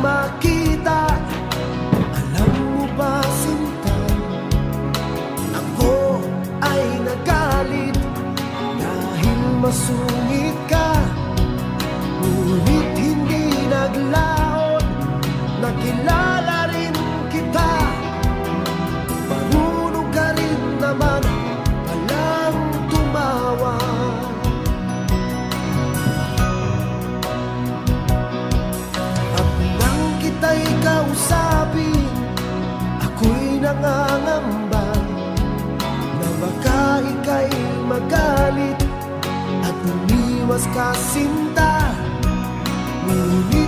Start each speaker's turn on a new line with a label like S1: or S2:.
S1: makita. Alam mo ba, sinta, ako ay nagalit dahil masungit ka. Ngunit hindi naglaon, nakilala rin kita. Marunong ka rin naman palang tumawa. At nang kita'y kausapin, ako'y nangangamba na baka ika'y magalit at umiwas ka, sinta. Ngunit